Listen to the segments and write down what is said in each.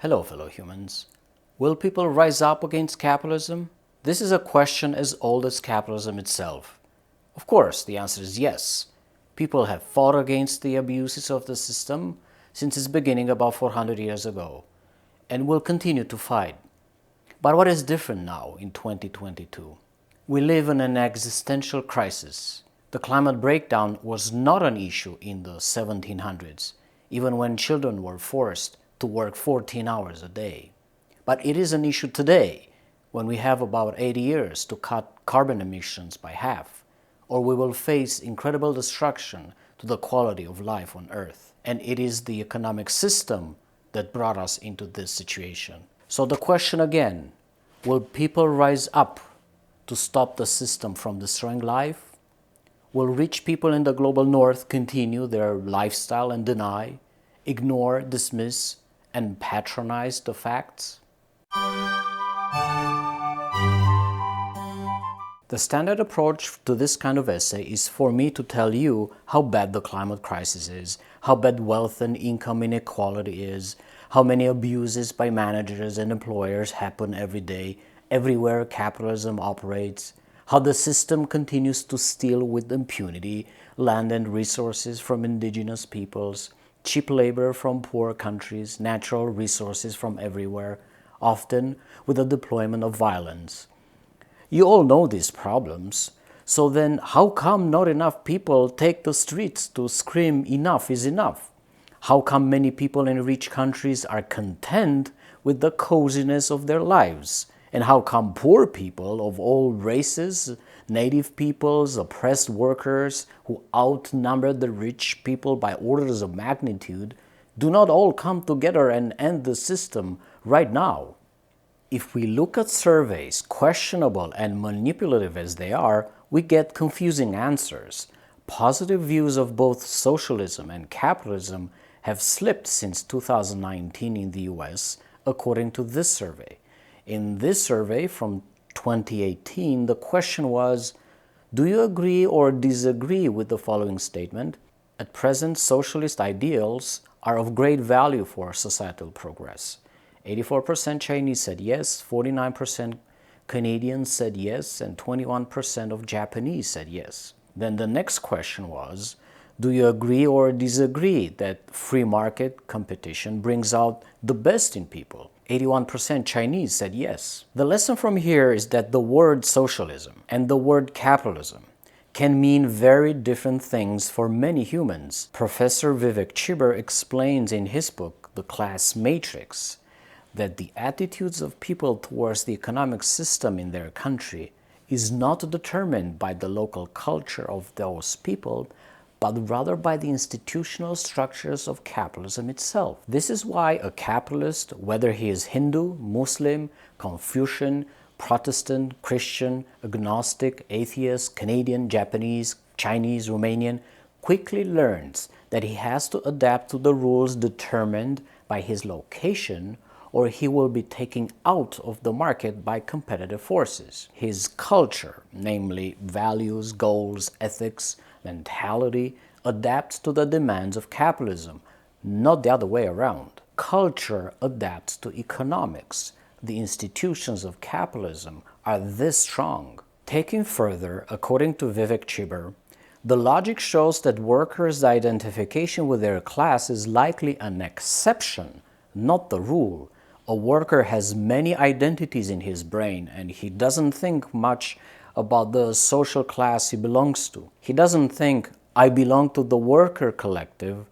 Hello, fellow humans. Will people rise up against capitalism? This is a question as old as capitalism itself. Of course, the answer is yes. People have fought against the abuses of the system since its beginning about 400 years ago, and will continue to fight. But what is different now in 2022? We live in an existential crisis. The climate breakdown was not an issue in the 1700s, even when children were forced to work 14 hours a day. But it is an issue today, when we have about 80 years to cut carbon emissions by half, or we will face incredible destruction to the quality of life on Earth. And it is the economic system that brought us into this situation. So the question again, will people rise up to stop the system from destroying life? Will rich people in the global north continue their lifestyle and deny, ignore, dismiss, and patronize the facts? The standard approach to this kind of essay is for me to tell you how bad the climate crisis is, how bad wealth and income inequality is, how many abuses by managers and employers happen every day, everywhere capitalism operates, how the system continues to steal with impunity land and resources from indigenous peoples, cheap labor from poor countries, natural resources from everywhere, often with the deployment of violence. You all know these problems, so then how come not enough people take the streets to scream enough is enough? How come many people in rich countries are content with the coziness of their lives? And how come poor people of all races, native peoples, oppressed workers who outnumber the rich people by orders of magnitude do not all come together and end the system right now? If we look at surveys, questionable and manipulative as they are, we get confusing answers. Positive views of both socialism and capitalism have slipped since 2019 in the US, according to this survey. In this survey from 2018, the question was, do you agree or disagree with the following statement? At present, socialist ideals are of great value for societal progress. 84% Chinese said yes, 49% Canadians said yes, and 21% of Japanese said yes. Then the next question was, do you agree or disagree that free market competition brings out the best in people? 81% Chinese said yes. The lesson from here is that the word socialism and the word capitalism can mean very different things for many humans. Professor Vivek Chibber explains in his book, The Class Matrix, that the attitudes of people towards the economic system in their country is not determined by the local culture of those people, but rather by the institutional structures of capitalism itself. This is why a capitalist, whether he is Hindu, Muslim, Confucian, Protestant, Christian, agnostic, atheist, Canadian, Japanese, Chinese, Romanian, quickly learns that he has to adapt to the rules determined by his location, or he will be taken out of the market by competitive forces. His culture, namely values, goals, ethics, mentality, adapts to the demands of capitalism, not the other way around. Culture adapts to economics. The institutions of capitalism are this strong. Taken further, according to Vivek Chibber, the logic shows that workers' identification with their class is likely an exception, not the rule. A worker has many identities in his brain, and he doesn't think much about the social class he belongs to. He doesn't think, I belong to the worker collective,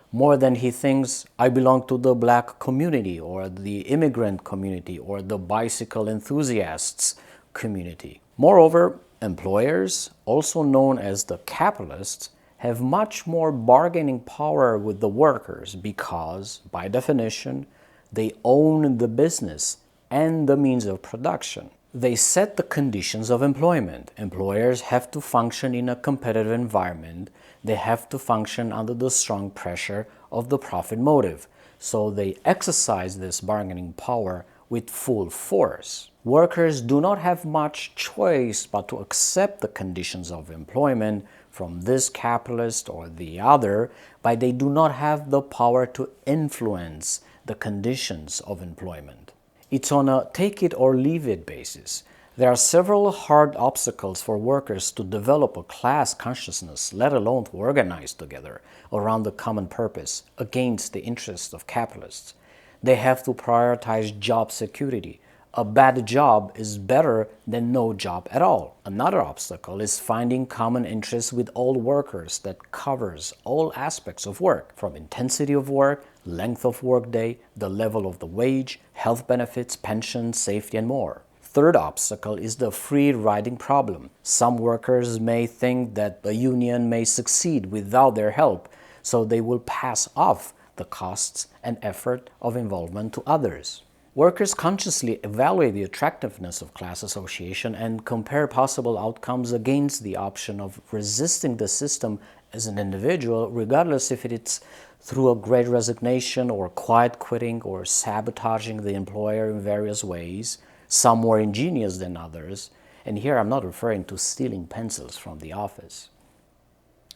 more than he thinks, I belong to the black community, or the immigrant community, or the bicycle enthusiasts community. Moreover, employers, also known as the capitalists, have much more bargaining power with the workers because, by definition, they own the business and the means of production. They set the conditions of employment. Employers have to function in a competitive environment. They have to function under the strong pressure of the profit motive. So they exercise this bargaining power with full force. Workers do not have much choice but to accept the conditions of employment from this capitalist or the other, but they do not have the power to influence the conditions of employment. It's on a take-it-or-leave-it basis. There are several hard obstacles for workers to develop a class consciousness, let alone to organize together around a common purpose against the interests of capitalists. They have to prioritize job security. A bad job is better than no job at all. Another obstacle is finding common interests with all workers that covers all aspects of work, from intensity of work, length of workday, the level of the wage, health benefits, pension, safety, and more. Third obstacle is the free riding problem. Some workers may think that a union may succeed without their help, so they will pass off the costs and effort of involvement to others. Workers consciously evaluate the attractiveness of class association and compare possible outcomes against the option of resisting the system as an individual, regardless if it's through a great resignation or quiet quitting or sabotaging the employer in various ways, some more ingenious than others. And here I'm not referring to stealing pencils from the office.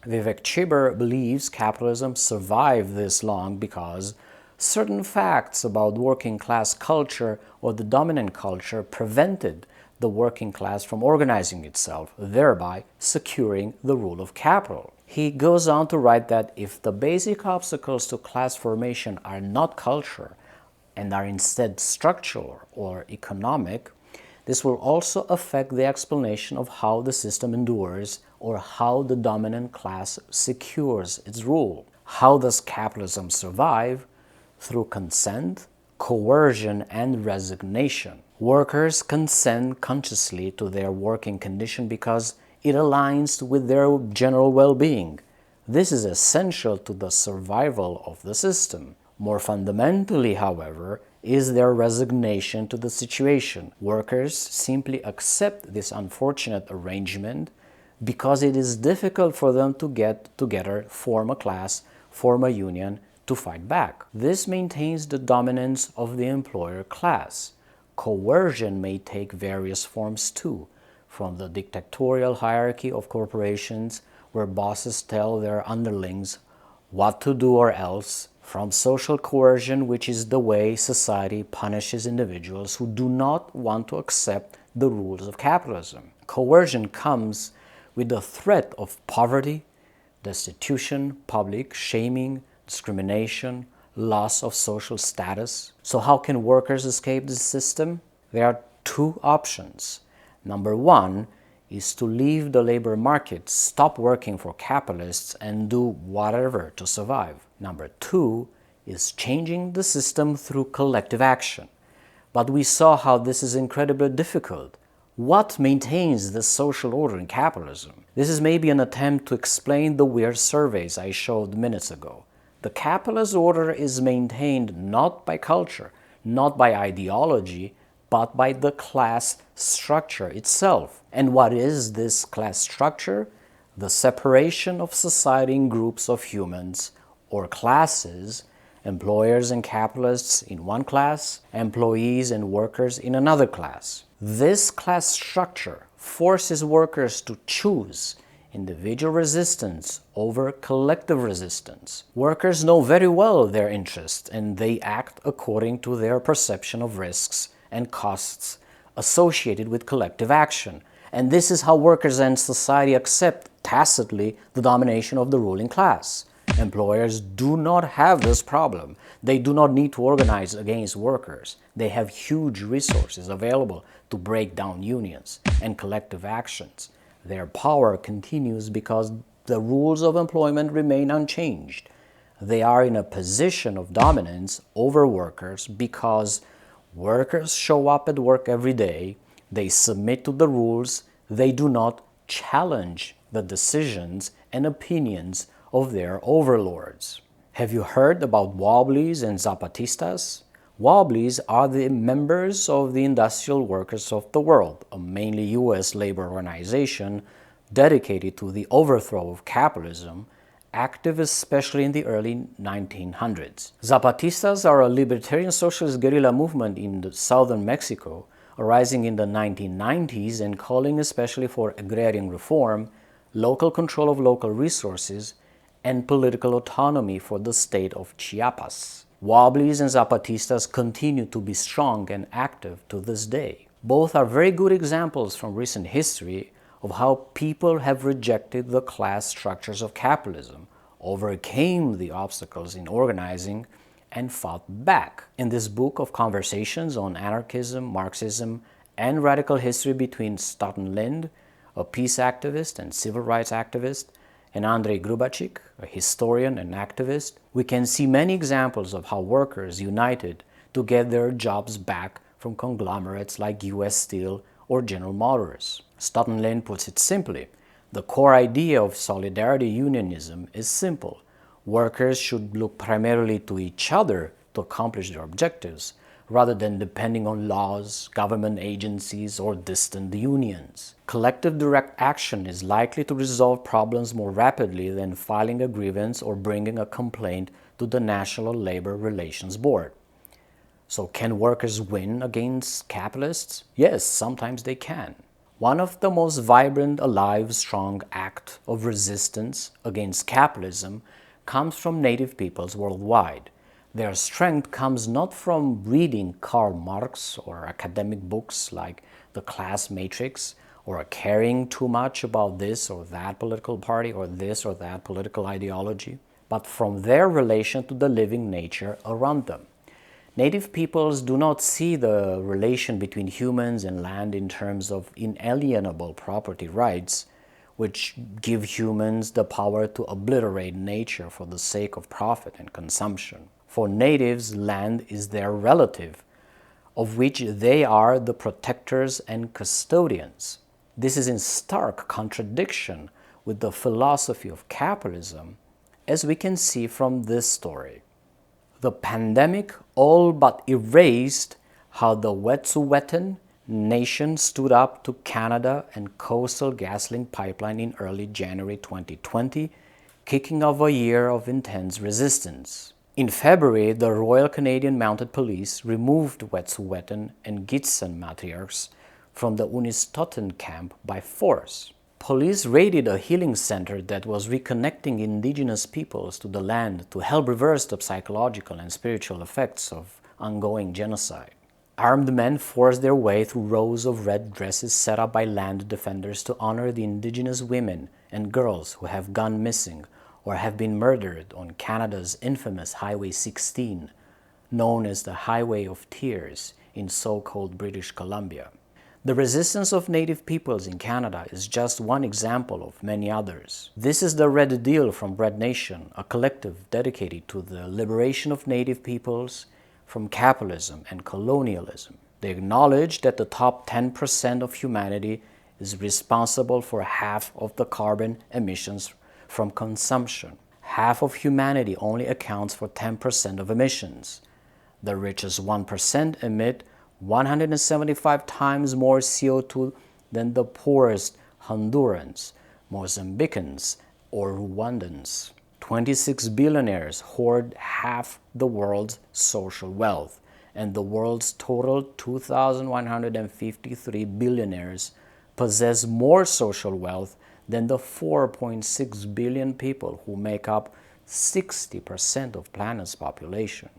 Vivek Chibber believes capitalism survived this long because certain facts about working class culture or the dominant culture prevented the working class from organizing itself, thereby securing the rule of capital. He goes on to write that if the basic obstacles to class formation are not culture and are instead structural or economic, this will also affect the explanation of how the system endures or how the dominant class secures its rule. How does capitalism survive? Through consent, coercion, and resignation. Workers consent consciously to their working condition because it aligns with their general well-being. This is essential to the survival of the system. More fundamentally, however, is their resignation to the situation. Workers simply accept this unfortunate arrangement because it is difficult for them to get together, form a class, form a union, to fight back. This maintains the dominance of the employer class. Coercion may take various forms too, from the dictatorial hierarchy of corporations, where bosses tell their underlings what to do or else, from social coercion, which is the way society punishes individuals who do not want to accept the rules of capitalism. Coercion comes with the threat of poverty, destitution, public shaming, discrimination, loss of social status. So how can workers escape this system? There are two options. Number one is to leave the labor market, stop working for capitalists, and do whatever to survive. Number two is changing the system through collective action. But we saw how this is incredibly difficult. What maintains the social order in capitalism? This is maybe an attempt to explain the weird surveys I showed minutes ago. The capitalist order is maintained not by culture, not by ideology, but by the class structure itself. And what is this class structure? The separation of society in groups of humans or classes, employers and capitalists in one class, employees and workers in another class. This class structure forces workers to choose individual resistance over collective resistance. Workers know very well their interests and they act according to their perception of risks and costs associated with collective action. And this is how workers and society accept tacitly the domination of the ruling class. Employers do not have this problem. They do not need to organize against workers. They have huge resources available to break down unions and collective actions. Their power continues because the rules of employment remain unchanged. They are in a position of dominance over workers because workers show up at work every day, they submit to the rules, they do not challenge the decisions and opinions of their overlords. Have you heard about Wobblies and Zapatistas? Wobblies are the members of the Industrial Workers of the World, a mainly US labor organization dedicated to the overthrow of capitalism, active especially in the early 1900s. Zapatistas are a libertarian socialist guerrilla movement in southern Mexico, arising in the 1990s and calling especially for agrarian reform, local control of local resources, and political autonomy for the state of Chiapas. Wobblies and Zapatistas continue to be strong and active to this day. Both are very good examples from recent history of how people have rejected the class structures of capitalism, overcame the obstacles in organizing, and fought back. In this book of conversations on anarchism, Marxism, and radical history between Stoughton Lynd, a peace activist and civil rights activist, and Andrei Grubacik, a historian and activist, we can see many examples of how workers united to get their jobs back from conglomerates like US Steel or General Motors. Stoughton Lynd puts it simply: the core idea of solidarity unionism is simple. Workers should look primarily to each other to accomplish their objectives, rather than depending on laws, government agencies, or distant unions. Collective direct action is likely to resolve problems more rapidly than filing a grievance or bringing a complaint to the National Labor Relations Board. So can workers win against capitalists? Yes, sometimes they can. One of the most vibrant, alive, strong acts of resistance against capitalism comes from native peoples worldwide. Their strength comes not from reading Karl Marx or academic books like The Class Matrix, or caring too much about this or that political party or this or that political ideology, but from their relation to the living nature around them. Native peoples do not see the relation between humans and land in terms of inalienable property rights, which give humans the power to obliterate nature for the sake of profit and consumption. For natives, land is their relative, of which they are the protectors and custodians. This is in stark contradiction with the philosophy of capitalism, as we can see from this story. The pandemic all but erased how the Wet'suwet'en nation stood up to Canada and Coastal GasLink pipeline in early January 2020, kicking off a year of intense resistance. In February, the Royal Canadian Mounted Police removed Wet'suwet'en and Gitxsan matriarchs from the Unistoten camp by force. Police raided a healing center that was reconnecting indigenous peoples to the land to help reverse the psychological and spiritual effects of ongoing genocide. Armed men forced their way through rows of red dresses set up by land defenders to honor the indigenous women and girls who have gone missing or have been murdered on Canada's infamous Highway 16, known as the Highway of Tears in so-called British Columbia. The resistance of Native peoples in Canada is just one example of many others. This is the Red Deal from Red Nation, a collective dedicated to the liberation of Native peoples from capitalism and colonialism. They acknowledge that the top 10% of humanity is responsible for half of the carbon emissions from consumption. Half of humanity only accounts for 10% of emissions. The richest 1% emit 175 times more CO2 than the poorest Hondurans, Mozambicans, or Rwandans. 26 billionaires hoard half the world's social wealth, and the world's total 2,153 billionaires possess more social wealth than the 4.6 billion people who make up 60% of planet's population.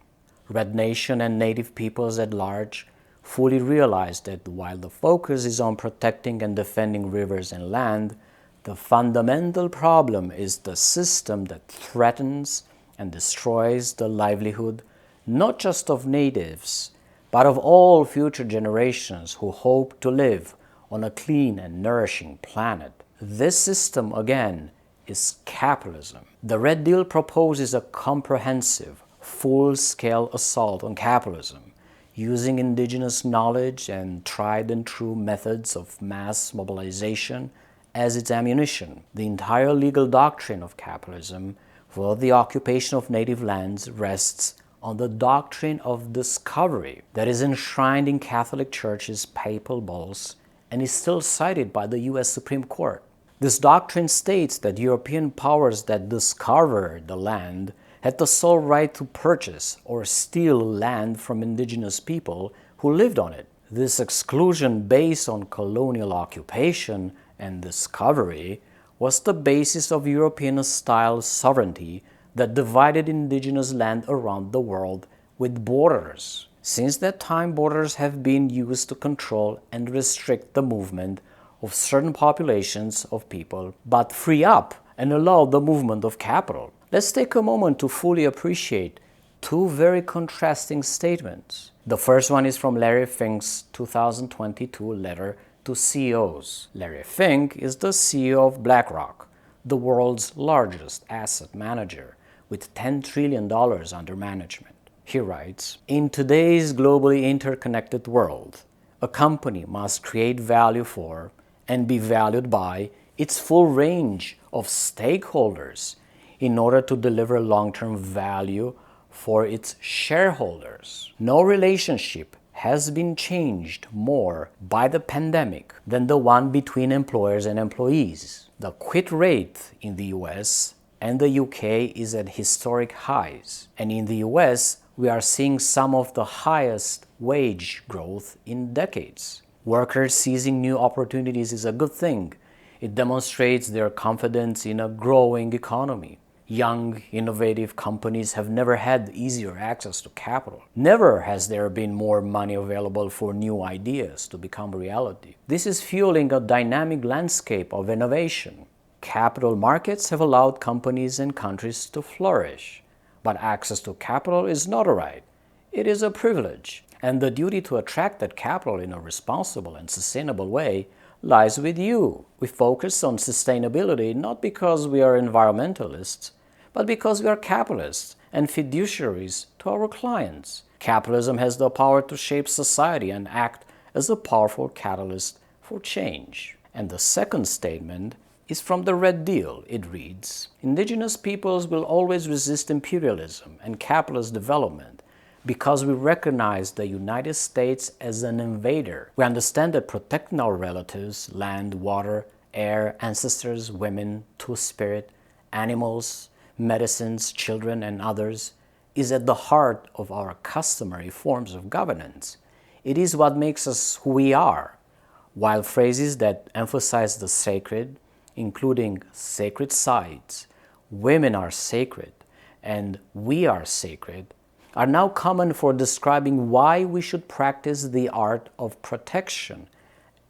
Red Nation and Native peoples at large fully realize that while the focus is on protecting and defending rivers and land, the fundamental problem is the system that threatens and destroys the livelihood not just of natives, but of all future generations who hope to live on a clean and nourishing planet. This system, again, is capitalism. The Red Deal proposes a comprehensive, full-scale assault on capitalism, using indigenous knowledge and tried and true methods of mass mobilization as its ammunition. The entire legal doctrine of capitalism for the occupation of native lands rests on the doctrine of discovery that is enshrined in Catholic Church's papal bulls and is still cited by the US Supreme Court. This doctrine states that European powers that discover the land had the sole right to purchase or steal land from indigenous people who lived on it. This exclusion based on colonial occupation and discovery was the basis of European-style sovereignty that divided indigenous land around the world with borders. Since that time, borders have been used to control and restrict the movement of certain populations of people, but free up and allow the movement of capital. Let's take a moment to fully appreciate two very contrasting statements. The first one is from Larry Fink's 2022 letter to CEOs. Larry Fink is the CEO of BlackRock, the world's largest asset manager, with $10 trillion under management. He writes, "In today's globally interconnected world, a company must create value for and be valued by its full range of stakeholders in order to deliver long-term value for its shareholders. No relationship has been changed more by the pandemic than the one between employers and employees. The quit rate in the US and the UK is at historic highs, and in the US, we are seeing some of the highest wage growth in decades. Workers seizing new opportunities is a good thing. It demonstrates their confidence in a growing economy. Young, innovative companies have never had easier access to capital. Never has there been more money available for new ideas to become reality. This is fueling a dynamic landscape of innovation. Capital markets have allowed companies and countries to flourish. But access to capital is not a right. It is a privilege. And the duty to attract that capital in a responsible and sustainable way lies with you. We focus on sustainability not because we are environmentalists, but because we are capitalists and fiduciaries to our clients. Capitalism has the power to shape society and act as a powerful catalyst for change." And the second statement is from the Red Deal. It reads, "Indigenous peoples will always resist imperialism and capitalist development because we recognize the United States as an invader. We understand that protecting our relatives, land, water, air, ancestors, women, two-spirit, animals, medicines, children, and others is at the heart of our customary forms of governance. It is what makes us who we are." While phrases that emphasize the sacred, including sacred sites, women are sacred, and we are sacred, are now common for describing why we should practice the art of protection.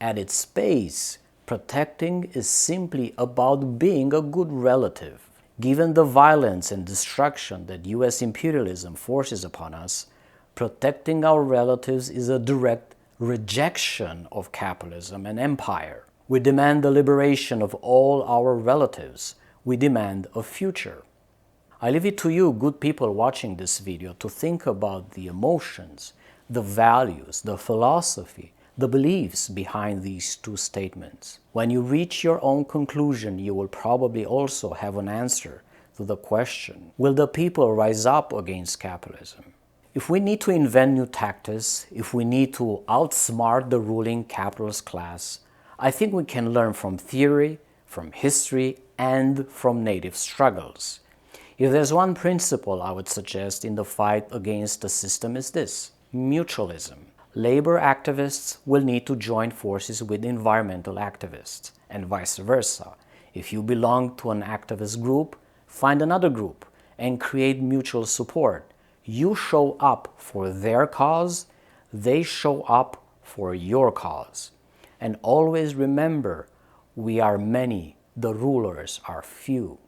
At its base, protecting is simply about being a good relative. Given the violence and destruction that US imperialism forces upon us, protecting our relatives is a direct rejection of capitalism and empire. We demand the liberation of all our relatives. We demand a future. I leave it to you, good people watching this video, to think about the emotions, the values, the philosophy, the beliefs behind these two statements. When you reach your own conclusion, you will probably also have an answer to the question, will the people rise up against capitalism? If we need to invent new tactics, if we need to outsmart the ruling capitalist class, I think we can learn from theory, from history, and from native struggles. If there's one principle I would suggest in the fight against the system is this: mutualism. Labor activists will need to join forces with environmental activists, and vice versa. If you belong to an activist group, find another group and create mutual support. You show up for their cause, they show up for your cause. And always remember, we are many, the rulers are few.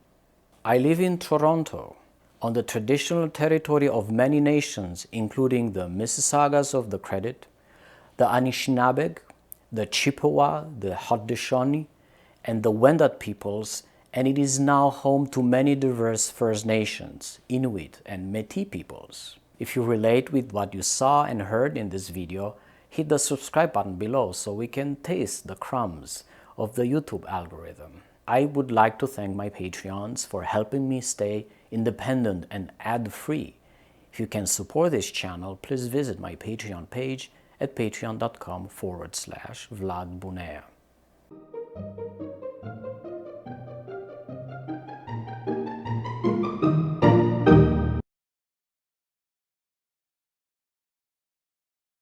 I live in Toronto, on the traditional territory of many nations, including the Mississaugas of the Credit, the Anishinaabe, the Chippewa, the Haudenosaunee, and the Wendat peoples, and it is now home to many diverse First Nations, Inuit, and Métis peoples. If you relate with what you saw and heard in this video, hit the subscribe button below so we can taste the crumbs of the YouTube algorithm. I would like to thank my Patreons for helping me stay independent and ad-free. If you can support this channel, please visit my Patreon page at patreon.com/Vlad Bunea.